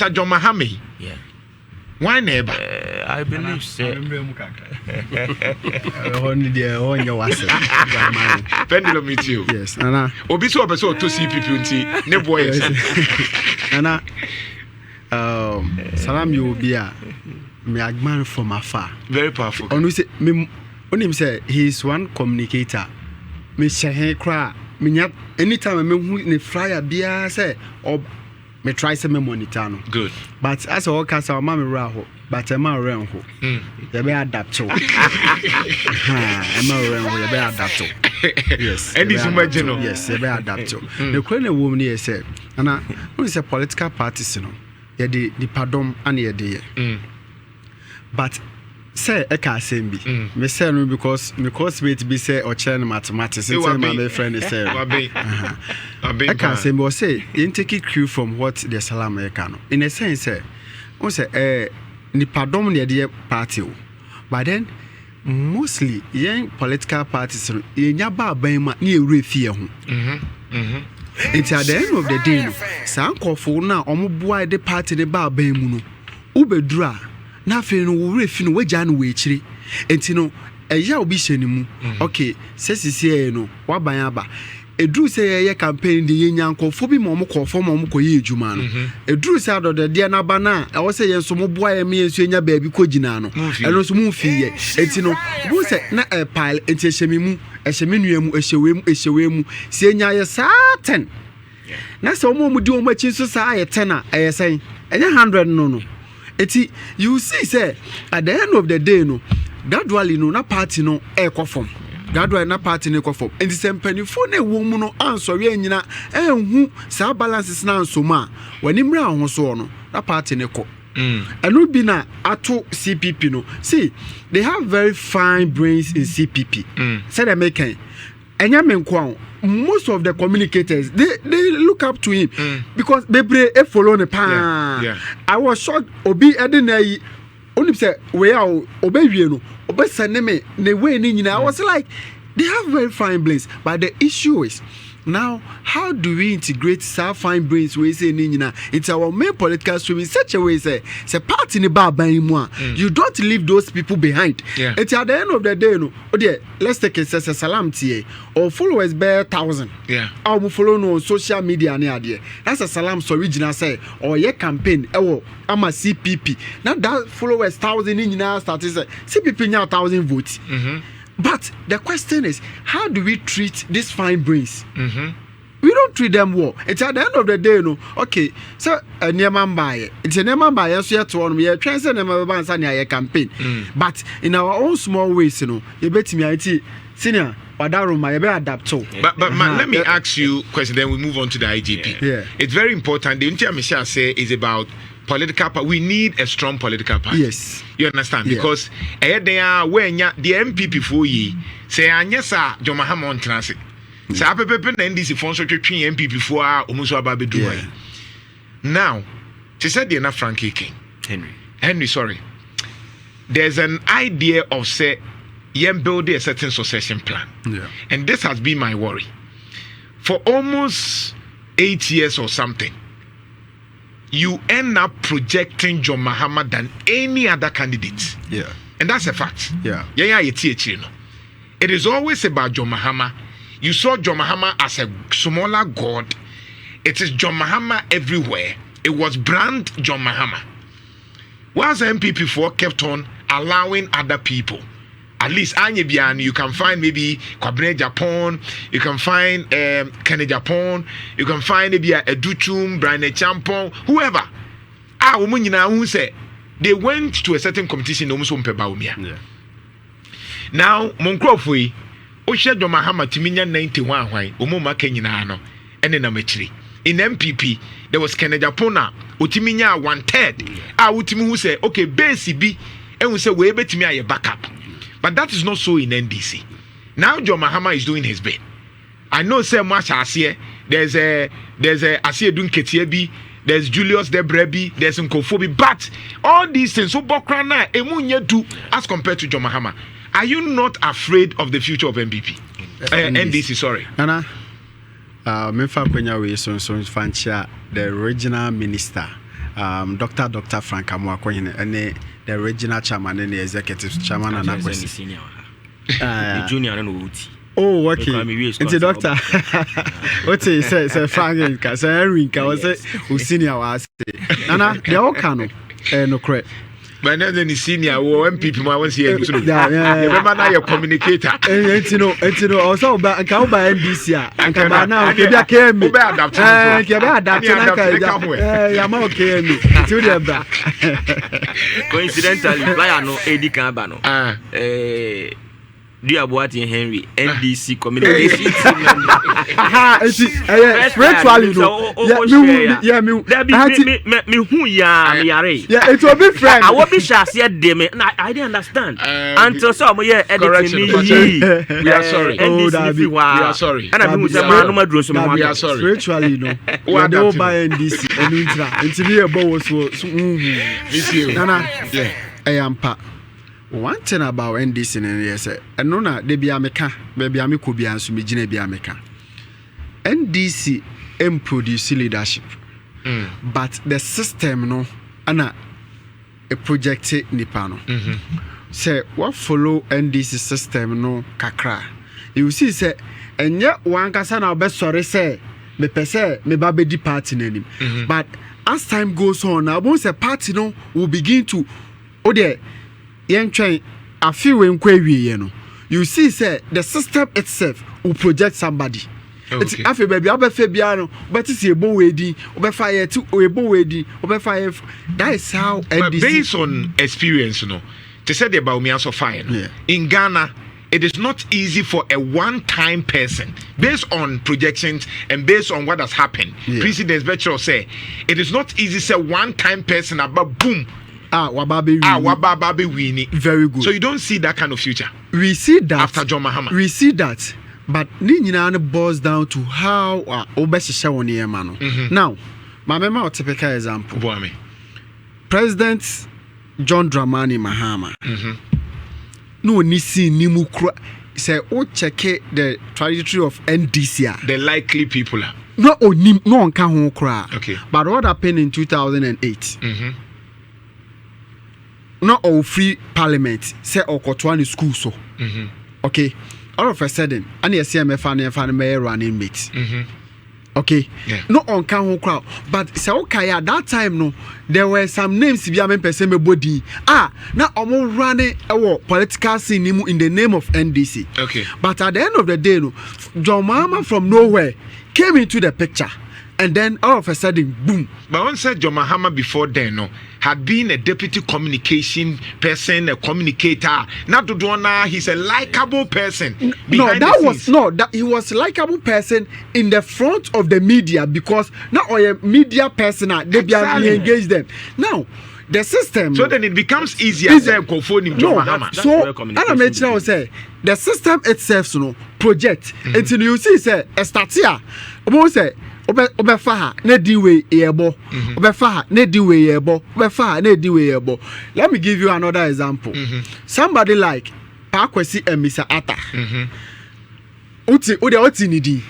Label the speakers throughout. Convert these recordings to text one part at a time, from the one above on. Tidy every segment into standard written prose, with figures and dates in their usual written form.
Speaker 1: Mr. John Mahame.
Speaker 2: Yeah.
Speaker 1: Why never?
Speaker 2: I believe so.
Speaker 1: Pendulum meet you.
Speaker 3: Yes, Nana.
Speaker 1: Obi so person to see people nti ne boy.
Speaker 3: Nana. Salam you be a me admire from afar.
Speaker 1: Very powerful.
Speaker 3: Onu say me onim say he is one communicator. Me share kra me nya anytime me hu ne flyer bia say or me try say me monitor no.
Speaker 1: Good.
Speaker 3: But as all cast our mammy raho, but a man ran ho. They be adapt to. Ha, a man ran ho, they be adapt to. Yes.
Speaker 1: And this imagine.
Speaker 3: Yes, they be adapt to. The Korean woman here said, and I when it's a political party, you know, yeah, the pardon and yeah, the but say I can't say me. Me say no because me to be say or chain mathematics. It's my friend is say. I can't say me say you take it cue from what the Salam Ekano. In a sense, say, we say ni pardon near the party, but then mostly young political parties in yaba bema near refia. It's at the end of the day, some call for now omubuai the party the bar bemuno. Ubedra. Na fe no wo refi no wagya no wechiri enti no eya obi hyenimu okay sesisi no waban aba eduru se ye campaign de yenya nkofo bi mo kofo mo koye ejuma no eduru se adode de na ba na e wo se ye nso mo boa ye me enso enya baabi ko gina no eno so mu fi ye enti no wo se na pile enti ehyemimu ehyemenu ehyewemu se enya ye certain na se mo di o machi so sa ye 10 a ye enya 100 no you see say at the end of the day no gradually no na party no form gradually na party no form and the same penifo na wo mu no ansori anyina enhu sa balances na nsoma wani mra ho so no na party ne ko eno bi na ato CPP no see they have very fine brains in CPP say they make enya menko most of the communicators they look up to him because they follow the pan. Yeah. I was shocked obi edinai only say we are obewie no obesane me ne way ni nyina. I was like they have very fine brains but the issue is now how do we integrate some fine brains we say ni nyina into our main political stream in such a way say party ni ba ban mu a you don't leave those people behind. It's at the end of the day no let's take it as a salam tie or followers bear 1,000 our follow no on social media ni ade that's a salam so original say or your campaign ewo ama CPP now that followers 1,000 ni nyina start say CPP nya 1,000 votes. But the question is, how do we treat these fine brains? We don't treat them well. It's at the end of the day, no. Okay, so a nearman buyer. It's a nearman buyer. So yet one we are trying to never campaign. But in our own small ways, you know, you bet me IT senior. But
Speaker 1: let me ask you a question. Then we move on to the IGP.
Speaker 3: Yeah.
Speaker 1: It's very important. The entire Michelle say is about political party. We need a strong political party.
Speaker 3: Yes.
Speaker 1: You understand? Because they are when the MPP for ye say anyesa John Mahama on transit. Say apepepe na NDC fonso twetwe MPP for almost about be do. Now, she said the na Frankie King. Henry, sorry. There's an idea of say build a certain succession plan. And this has been my worry. For almost 8 years or something, you end up projecting John Mahama than any other candidate. And that's a fact. It is always about John Mahama. You saw John Mahama as a smaller god. It is John Mahama everywhere. It was brand John Mahama. Whilst MPP4 kept on allowing other people, at least Anyebian, you can find maybe Kwabene Japan, you can find Kene Japan, you can find maybe a Duchum, Brian Champon, whoever. Who say they went to a certain competition almost on Pebaumia. Now, Monkrofui, Osha John Mahama Timinya 91, Umuma Kenyano, and then Ametri. In MPP, there was Kene Japona, Utiminya 1/3. Utimi who say, okay, base B, and we say, we bet me a backup. But that is not so in NDC. Now John Mahama is doing his bit. I know so much Asia. There's a Asia doing Ketiebi, there's Julius Debrebi, there's Nkofobi, but all these things so Bokrana Emunye do as compared to John Mahama. Are you not afraid of the future of MPP? NDC, sorry.
Speaker 3: Nana, Mefa Kwenya we so fancha the original minister Dr. Frank Amwakoyene and the original chairman and the executive chairman and
Speaker 2: the junior and
Speaker 3: oh, okay. It's a doctor. What is say Frank Rinka was a senior was Nana, they all can no correct.
Speaker 1: But then the senior MPP was here. Remember now your communicator.
Speaker 3: You know, also by NDC and come now. Came me adapt.
Speaker 2: Coincidentally, Flyer no AD Cambano. Duabuati Henry, NDC communication.
Speaker 3: Spiritually, yeah, it will be friend.
Speaker 2: I will be shy. I didn't understand until some editing.
Speaker 1: We are sorry.
Speaker 2: We are sorry. And I'm
Speaker 1: we are sorry.
Speaker 3: Spiritually, no. What do buy NDC and to be a boss was Nana. Yeah, I am pa. One thing about NDC yes, and no na de bia meka baby ameko bia nso megina bia meka NDC produce leadership but the system no ana a project nipa no say what follow NDC system no kakra you see say enye wan kasa na obe sorry say me pese me ba be di party nanim but as time goes on now once a party no will begin to I feel when you see say the system itself will project somebody. It's after baby I'll be Fabiano, but it's a bow wedding, over fire to a bow wedding, over fire. That is how NDC.
Speaker 1: Based on experience, they said about me also fine. In Ghana, it is not easy for a one-time person, based on projections and based on what has happened. President Betcher say it is not easy to say one-time person about boom.
Speaker 3: Wababe
Speaker 1: winning.
Speaker 3: Very good.
Speaker 1: So you don't see that kind of future.
Speaker 3: We see that
Speaker 1: after John Mahama.
Speaker 3: We see that, but Nhyira boils down to how obesisha woni emano. Now, my mema a typical example. President John Dramani Mahama. No nisi ni mukra. Say check the trajectory of NDC.
Speaker 1: The likely people.
Speaker 3: No one can cry.
Speaker 1: Okay.
Speaker 3: But what happened in 2008? Not all free parliament say Okotwani school so. Okay. All of a sudden, and the CMF and mayor running mates. Okay. Not on can crowd. But say okay at that time no, there were some names to be a person body. Now I'm running our political scene in the name of NDC.
Speaker 1: Okay.
Speaker 3: But at the end of the day, no, John Mahama from nowhere came into the picture. And then all of a sudden, boom.
Speaker 1: But one said John Mahama before then, had been a deputy communication person, a communicator. Not to he's a likable person.
Speaker 3: He was likable person in the front of the media because not a media person, they engage them. Now, the system.
Speaker 1: So then it becomes easier to phone him John Mahama.
Speaker 3: So, I mentioned I say the system itself, project. Until you see, say, a start here. Say, obefaha na diwe yebo obefaha na diwe yebo obefaha na diwe yebo. Let me give you another example. Somebody like Pakwesi and Mr. Atta uti nidi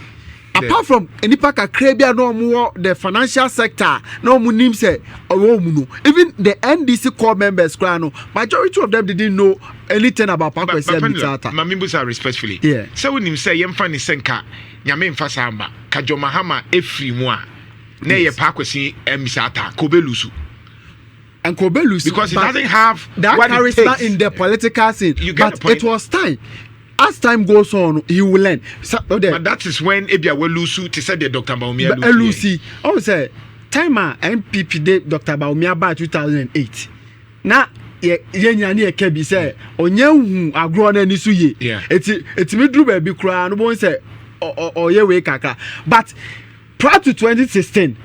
Speaker 3: apart from nipa kakrebia no more the financial sector no mu nim say even the NDC core members no majority of them didn't know anything about Pakwesi and Mr. Atta.
Speaker 1: Mamimbusa respectfully
Speaker 3: so
Speaker 1: when him say yemfa ni senka nyame mfa samba ka John Mahama efri mu a na ye Pakwesi Mr. Atta kobelusu
Speaker 3: and kobelusu
Speaker 1: because it doesn't have
Speaker 3: that charisma in the political scene. But it was time. As time goes on, he will learn. So,
Speaker 1: but that is when Ebia will lose to say the Dr. Baumia
Speaker 3: Lucy. I say time MPP did Dr. Baumia by 2008. Now ye kebi say onye hu agro na ni so ye. It's me drew baby cry no one say or ye we kaka. But prior to 2016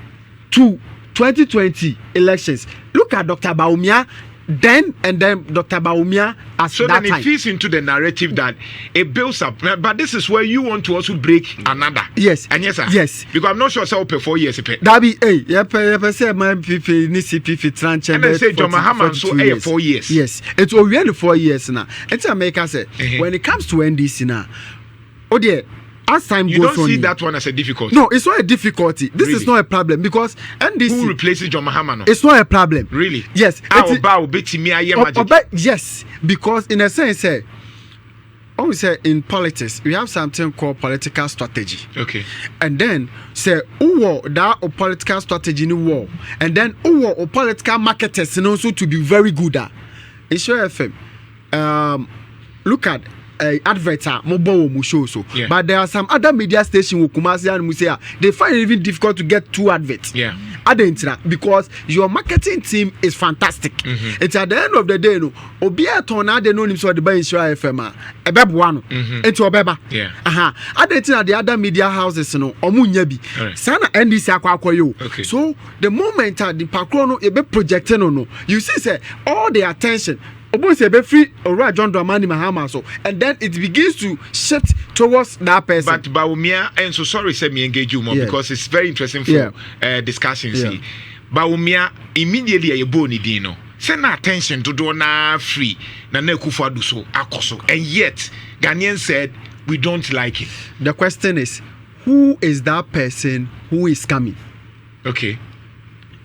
Speaker 3: to 2020 elections, look at Dr. Baumia then and then Dr. Baumia as
Speaker 1: so
Speaker 3: that
Speaker 1: then it feeds into the narrative that it builds up. But this is where you want to also break another.
Speaker 3: Yes.
Speaker 1: And yes, sir.
Speaker 3: Yes.
Speaker 1: Because I'm not sure so pay 4 years.
Speaker 3: That be say my people ni CPP tranche.
Speaker 1: And I say John Mahama so 4 years.
Speaker 3: Yes. It's already 4 years now. It's America say when it comes to NDC now. Oh dear, as time
Speaker 1: you
Speaker 3: goes on,
Speaker 1: you don't see that one as a difficulty.
Speaker 3: No, it's not a difficulty. This
Speaker 1: really?
Speaker 3: Is not a problem because NDC.
Speaker 1: Who replaces John Mahama? No?
Speaker 3: It's not a problem.
Speaker 1: Really?
Speaker 3: Yes. Yes, because in a sense, we say in politics, we have something called political strategy.
Speaker 1: Okay.
Speaker 3: And then say, that political strategy in the war, and then political marketers, and also to be very good at. It's your FM. Look at adverts mobile show so. Yeah. But there are some other media stations Kumasi and Musea. They find it even difficult to get 2 adverts.
Speaker 1: Yeah.
Speaker 3: Because your marketing team is fantastic. It's at the end of the day, no. Obia tona de no nimso de buy Nhyira FM ebeboa into obeba.
Speaker 1: Yeah.
Speaker 3: Adentina the other media houses no omunya bi. Sana NDC akwakoyo.
Speaker 1: Okay.
Speaker 3: So the moment the pakro no e be projecting no, you see say all the attention free or John Dramani Mahama so, and then it begins to shift towards that person.
Speaker 1: But Baumia, and so sorry, say me engage you more because it's very interesting for discussion. See, Baumia immediately a boni dino. Send attention to do na free na kufa do so akoso, and yet Ghanaian said we don't like it.
Speaker 3: The question is, who is that person who is coming?
Speaker 1: Okay.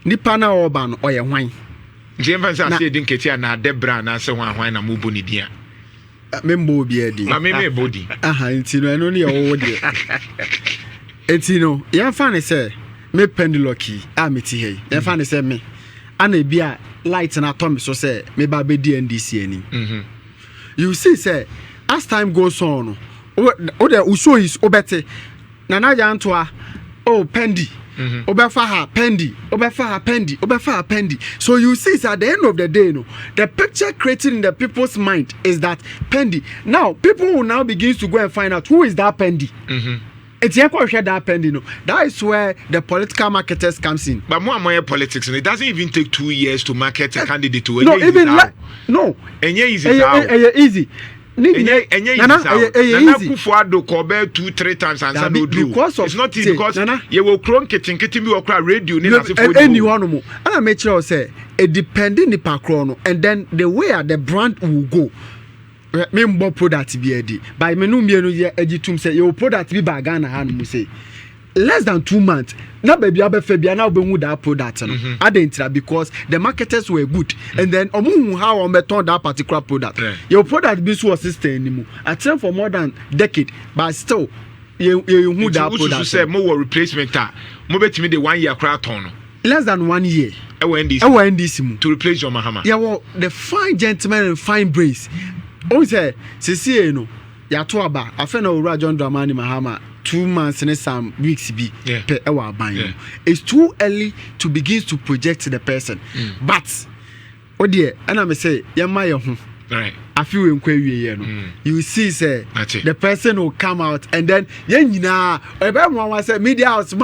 Speaker 3: Nipana Orban or wine.
Speaker 1: James I say Dinketia na Debra na se wan na mubu ni dia.
Speaker 3: Membo bi edi.
Speaker 1: Na me body.
Speaker 3: Ntino eno ne owo de. Ntino, ya fa ne say me penduloki meti hey. Ya fa ne say me ana bia light na to me so say me ba be di NDC ani. You see say as time goes on, o the show is obete. Na na ya ntoa pendi. Obefa her pendi. So you see, at the end of the day, the picture created in the people's mind is that pendi. Now, people will now begin to go and find out who is that pendi. It's that pendi. That is where the political marketers comes in.
Speaker 1: But more politics, and it doesn't even take 2 years to market a candidate to
Speaker 3: no, even no.
Speaker 1: And easy.
Speaker 3: Easy.
Speaker 1: Nana Kufuado Kobe 2-3 times and said no do. It's not easy because you will cron kitchen be okra radio
Speaker 3: anyone more. And I make sure say it depending the pakrono and then the way the brand will go. Me mbo product be edi. By me no mienu ye egitum say your product be by Ghana hand say less than 2 months. Now baby abefe bia na obenwu that product no. Adentra because the marketers were good and then omu how on turn that particular product. Your product be so assistant anymore. I train for more than decade but still you who that product.
Speaker 1: Say more replacement mo betimi the 1 year cra turn.
Speaker 3: Less than 1 year.
Speaker 1: NDC to replace John Mahama.
Speaker 3: Yeah, well, the fine gentlemen and fine brains. Oh say sisi no ya to aba afena owura John Dramani Mahama 2 months and some weeks be per hour buying. It's too early to begin to project the person. But oh dear, and I say, right. I feel you see, say the person will come out and then everyone say media house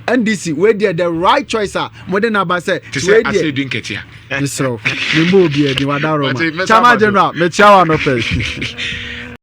Speaker 3: NDC where the right choice are modern about say
Speaker 1: I say doing ketia.
Speaker 3: So we move here the Wadaro. Chama General, me chawa no